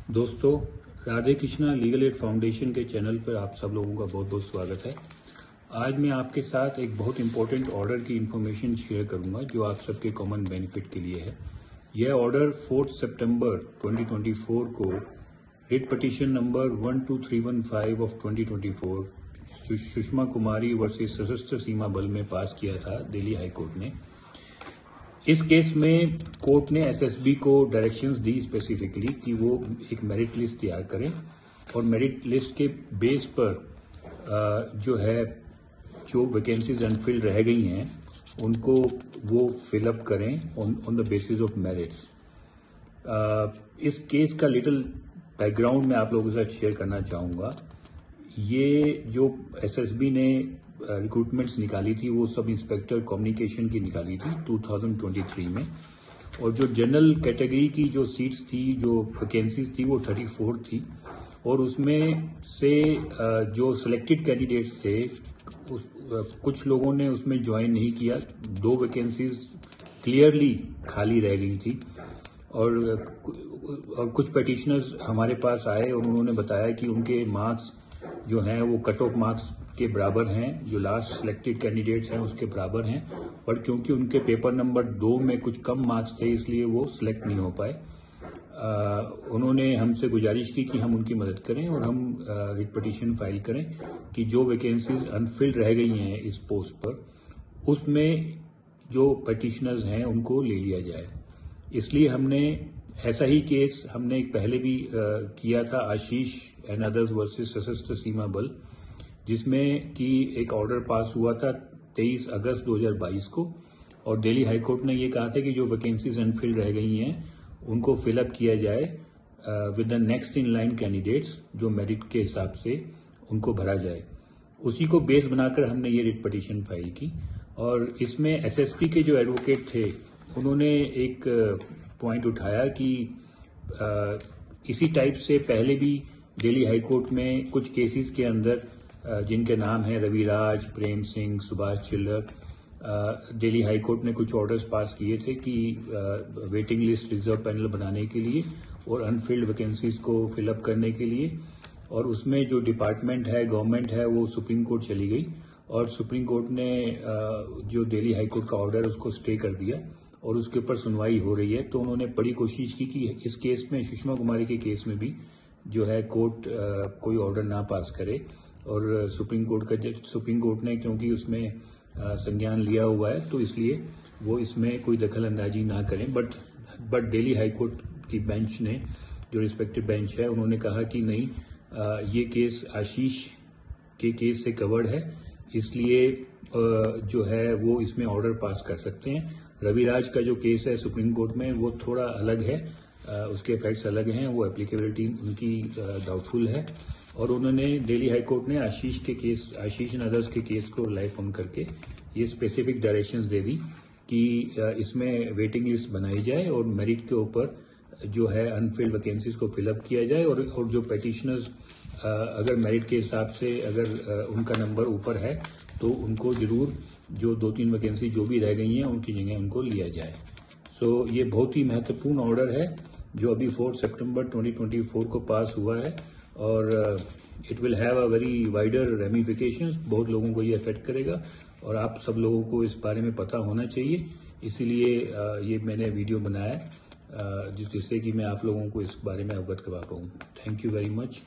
दोस्तों, Radhe Krishna legal aid foundation के channel पर आप सब लोगों का बहुत बहुत स्वागत है। आज मैं आपके साथ एक बहुत इंपॉर्टेंट ऑर्डर की इंफॉर्मेशन शेयर करूंगा जो आप सबके कॉमन बेनिफिट के लिए है। यह ऑर्डर 4 सितंबर 2024 को writ petition number 12315 of 2024 Sushma Kumari versus सशस्त्र सीमा बल में पास किया था दिल्ली हाई कोर्ट ने। इस केस में कोर्ट ने एसएसबी को डायरेक्शंस दी स्पेसिफिकली कि वो एक मेरिट लिस्ट तैयार करें और मेरिट लिस्ट के बेस पर जो वैकेंसीज अनफिल्ड रह गई हैं उनको वो फिलअप करें on the basis of merits. इस केस का लिटिल बैकग्राउंड मैं आप लोगों के साथ शेयर करना चाहूँगा। ये जो एसएसबी ने रिक्रूटमेंट्स निकाली थी वो सब इंस्पेक्टर कम्युनिकेशन की निकाली थी 2023 में, और जो जनरल कैटेगरी की जो सीट्स थी, जो वैकेंसीज थी वो 34 थी, और उसमें से जो सिलेक्टेड कैंडिडेट्स थे कुछ लोगों ने उसमें ज्वाइन नहीं किया। 2 वैकेंसीज क्लियरली खाली रह गई थी और कुछ पिटिशनर्स हमारे पास आए और उन्होंने बताया कि उनके मार्क्स जो हैं वो कट ऑफ मार्क्स के बराबर हैं, जो लास्ट सिलेक्टेड कैंडिडेट्स हैं उसके बराबर हैं, पर क्योंकि उनके पेपर नंबर 2 में कुछ कम मार्क्स थे इसलिए वो सिलेक्ट नहीं हो पाए। उन्होंने हमसे गुजारिश की कि हम उनकी मदद करें और हम रिट पिटीशन फाइल करें कि जो वैकेंसीज अनफिल्ड रह गई हैं इस पोस्ट पर उसमें जो पिटिशनर्स हैं उनको ले लिया जाए। इसलिए हमने ऐसा ही केस हमने पहले भी किया था, आशीष एंड अदर्स वर्सेस सशस्त्र सीमा बल, जिसमें कि एक ऑर्डर पास हुआ था 23 अगस्त 2022 को, और दिल्ली हाई कोर्ट ने ये कहा था कि जो वैकेंसीज अनफिल्ड रह गई हैं उनको फिलअप किया जाए with the next in line candidates, जो मेरिट के हिसाब से उनको भरा जाए। उसी को बेस बनाकर हमने ये रिट पिटीशन फाइल की, और इसमें एसएसपी के जो एडवोकेट थे उन्होंने एक पॉइंट उठाया कि इसी टाइप से पहले भी दिल्ली हाई कोर्ट में कुछ केसेस के अंदर जिनके नाम हैं रविराज, प्रेम सिंह, सुभाष चिल्लर, दिल्ली हाई कोर्ट ने कुछ ऑर्डर्स पास किए थे कि वेटिंग लिस्ट रिजर्व पैनल बनाने के लिए और अनफिल्ड वैकेंसीज को फिलअप करने के लिए, और उसमें जो डिपार्टमेंट है, गवर्नमेंट है, वो सुप्रीम कोर्ट चली गई और सुप्रीम कोर्ट ने जो दिल्ली हाई कोर्ट का ऑर्डर है उसको स्टे कर दिया और उसके ऊपर सुनवाई हो रही है। तो उन्होंने बड़ी कोशिश की कि इस केस में, सुषमा कुमारी के केस में भी जो है कोर्ट कोई ऑर्डर ना पास करे, और सुप्रीम कोर्ट ने क्योंकि उसमें संज्ञान लिया हुआ है तो इसलिए वो इसमें कोई दखल अंदाजी ना करें। बट दिल्ली हाई कोर्ट की बेंच ने, जो रिस्पेक्टिव बेंच है, उन्होंने कहा कि नहीं, ये केस आशीष के केस से कवर्ड है, इसलिए जो है वो इसमें ऑर्डर पास कर सकते हैं। रविराज का जो केस है सुप्रीम कोर्ट में वो थोड़ा अलग है, उसके इफेक्ट्स अलग हैं, वो एप्लीकेबिलिटी उनकी डाउटफुल है, और उन्होंने दिल्ली हाई कोर्ट ने आशीष एंड अदर्स के केस को लाइफ ऑन करके ये स्पेसिफिक डायरेक्शंस दे दी कि इसमें वेटिंग लिस्ट बनाई जाए और मेरिट के ऊपर जो है अनफिल्ड वैकेंसीज को फिलअप किया जाए, और जो पिटिशनर्स अगर मेरिट के हिसाब से अगर उनका नंबर ऊपर है तो उनको जरूर जो 2-3 वैकेंसी जो भी रह गई हैं उनकी जगह उनको लिया जाए। सो ये बहुत ही महत्वपूर्ण ऑर्डर है जो अभी 4 सितंबर 2024 को पास हुआ है, और it will have a very wider ramifications. बहुत लोगों को ये अफेक्ट करेगा और आप सब लोगों को इस बारे में पता होना चाहिए, इसीलिए ये मैंने वीडियो बनाया जिससे कि मैं आप लोगों को इस बारे में अवगत करवा पाऊँ। Thank you very much.